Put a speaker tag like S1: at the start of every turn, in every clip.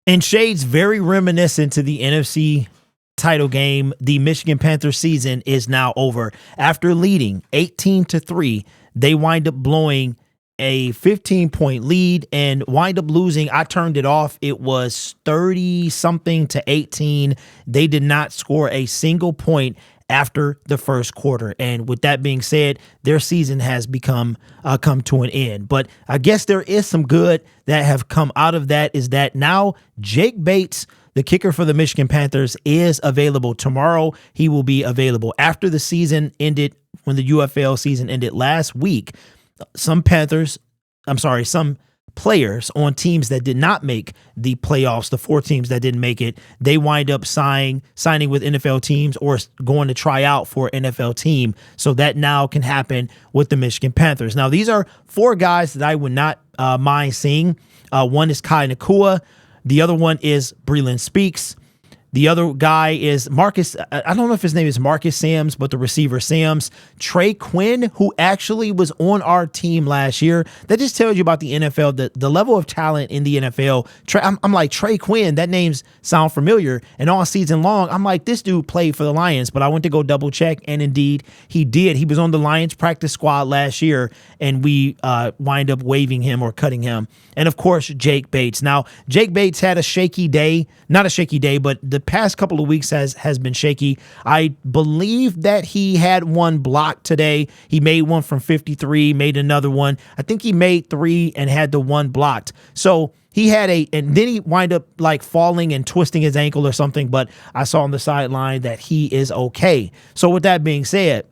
S1: In shades very reminiscent to the NFC title game, the Michigan Panthers season is now over. After leading 18-3, they wind up blowing a 15-point lead and wind up losing. I turned it off. It was 30-something to 18. They did not score a single point after the first quarter. And with that being said, their season has come to an end. But I guess there is some good that have come out of that, is that now Jake Bates, the kicker for the Michigan Panthers, is available tomorrow. He will be available after the season ended, when the UFL season ended last week. Some players on teams that did not make the playoffs, the 4 teams that didn't make it, they wind up signing with NFL teams or going to try out for an NFL team. So that now can happen with the Michigan Panthers. Now, these are 4 guys that I would not mind seeing. One is Kai Nakua. The other one is Breland Speaks. The other guy is Marcus. I don't know if his name is Marcus Sims, but the receiver Sims. Trey Quinn, who actually was on our team last year. That just tells you about the NFL, the level of talent in the NFL. I'm like, Trey Quinn, that name's sound familiar. And all season long, I'm like, this dude played for the Lions. But I went to go double check, and indeed, he did. He was on the Lions practice squad last year, and we wind up waiving him or cutting him. And of course, Jake Bates. Now, Jake Bates had a shaky day. Not a shaky day, but the past couple of weeks has been shaky. I believe that he had one blocked today. He made one from 53, made another one. I think he made 3 and had the one blocked. So he had and then he wind up like falling and twisting his ankle or something, but I saw on the sideline that he is okay. So with that being said,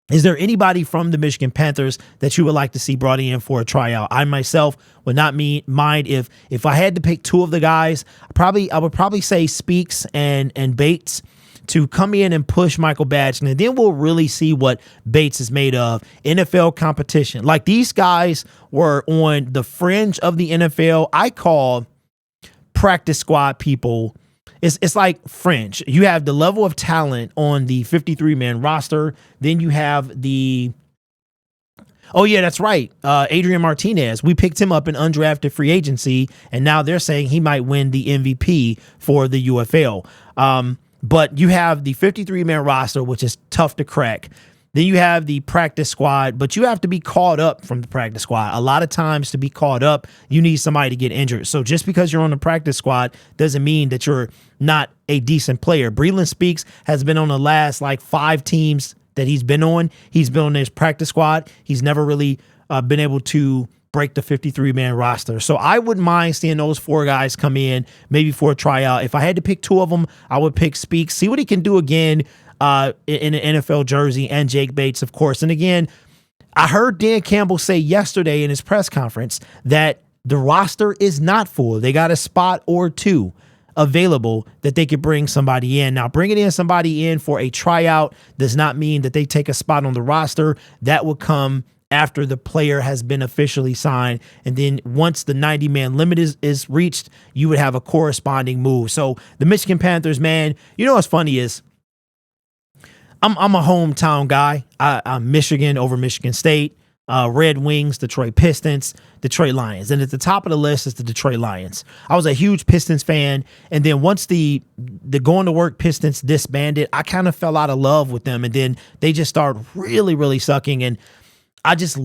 S1: is there anybody from the Michigan Panthers that you would like to see brought in for a tryout? I myself would not mind if I had to pick 2 of the guys. I would probably say Speaks and Bates to come in and push Michael Badgley, and then we'll really see what Bates is made of. NFL competition. Like, these guys were on the fringe of the NFL. I call practice squad people, it's like fringe. You have the level of talent on the 53-man roster. Then you have oh yeah, that's right, Adrian Martinez. We picked him up in undrafted free agency, and now they're saying he might win the MVP for the UFL. But you have the 53-man roster, which is tough to crack. Then you have the practice squad, but you have to be called up from the practice squad. A lot of times, to be called up, you need somebody to get injured. So just because you're on the practice squad doesn't mean that you're not a decent player. Breland Speaks has been on the last 5 teams that he's been on. He's been on his practice squad. He's never really been able to break the 53-man roster. So I wouldn't mind seeing those 4 guys come in, maybe for a tryout. If I had to pick 2 of them, I would pick Speaks, see what he can do again in an NFL jersey, and Jake Bates, of course. And again, I heard Dan Campbell say yesterday in his press conference that the roster is not full. They got a spot or 2 available that they could bring somebody in. Now, bringing somebody in for a tryout does not mean that they take a spot on the roster. That would come after the player has been officially signed. And then once the 90-man limit is reached, you would have a corresponding move. So the Michigan Panthers, man, you know what's funny is, I'm a hometown guy. I'm Michigan over Michigan State, Red Wings, Detroit Pistons, Detroit Lions. And at the top of the list is the Detroit Lions. I was a huge Pistons fan. And then once the going to work Pistons disbanded, I kind of fell out of love with them. And then they just started really, really sucking. And I just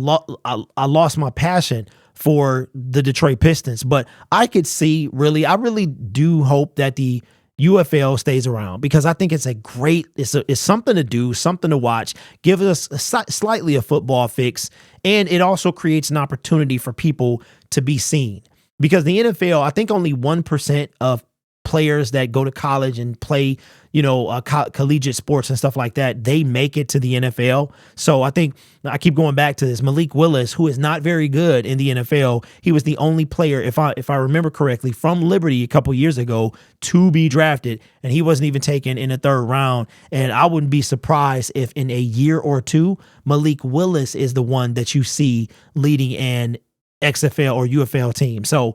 S1: I lost my passion for the Detroit Pistons. But I could see I really do hope that the UFL stays around, because I think it's it's something to do, something to watch, give us slightly a football fix, and it also creates an opportunity for people to be seen. Because the NFL, I think only 1% of players that go to college and play, collegiate sports and stuff like that, they make it to the NFL. So I think I keep going back to this. Malik Willis, who is not very good in the NFL, he was the only player, if I remember correctly, from Liberty a couple years ago to be drafted, and he wasn't even taken in the 3rd round. And I wouldn't be surprised if in a year or 2, Malik Willis is the one that you see leading an XFL or UFL team. So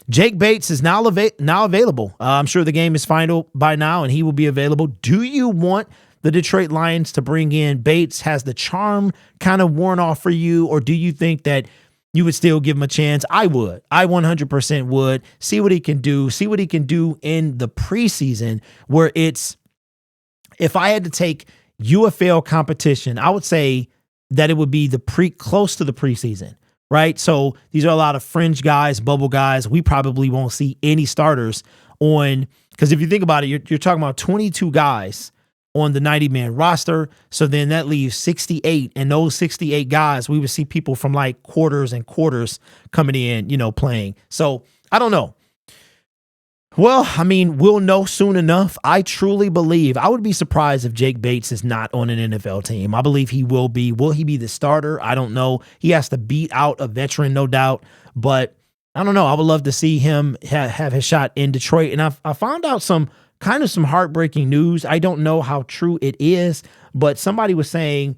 S1: Jake Bates is now available. I'm sure the game is final by now, and he will be available. Do you want the Detroit Lions to bring in Bates? Has the charm kind of worn off for you, or do you think that you would still give him a chance. I would. I 100% would. See what he can do. See what he can do in the preseason, where it's, if I had to take UFL competition, I would say that it would be close to the preseason, right? So these are a lot of fringe guys, bubble guys. We probably won't see any starters on, because if you think about it, you're talking about 22 guys on the 90-man roster. So then that leaves 68. And those 68 guys, we would see people from like quarters and quarters coming in, playing. So I don't know. Well, I mean, we'll know soon enough. I truly believe, I would be surprised if Jake Bates is not on an NFL team. I believe he will be. Will he be the starter? I don't know. He has to beat out a veteran, no doubt. But I don't know. I would love to see him have his shot in Detroit. And I found out some heartbreaking news. I don't know how true it is, but somebody was saying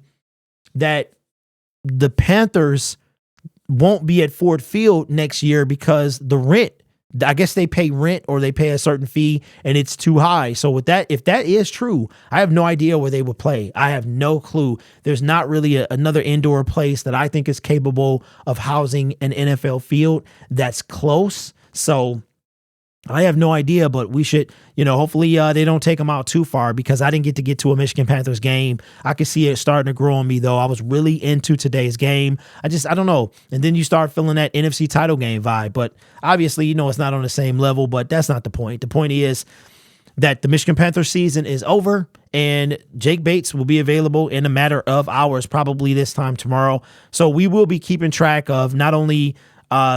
S1: that the Panthers won't be at Ford Field next year because the rent, I guess they pay rent or they pay a certain fee and it's too high. So with that, if that is true, I have no idea where they would play. I have no clue. There's not really another indoor place that I think is capable of housing an NFL field that's close. So I have no idea, but we should, hopefully they don't take them out too far, because I didn't get to a Michigan Panthers game. I could see it starting to grow on me, though. I was really into today's game. I don't know. And then you start feeling that NFC title game vibe, but obviously, it's not on the same level, but that's not the point. The point is that the Michigan Panthers season is over and Jake Bates will be available in a matter of hours, probably this time tomorrow. So we will be keeping track of not only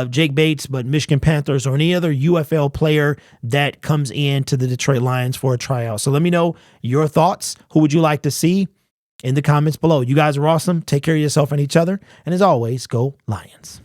S1: Jake Bates, but Michigan Panthers or any other UFL player that comes in to the Detroit Lions for a tryout. So let me know your thoughts. Who would you like to see in the comments below? You guys are awesome. Take care of yourself and each other. And as always, go Lions.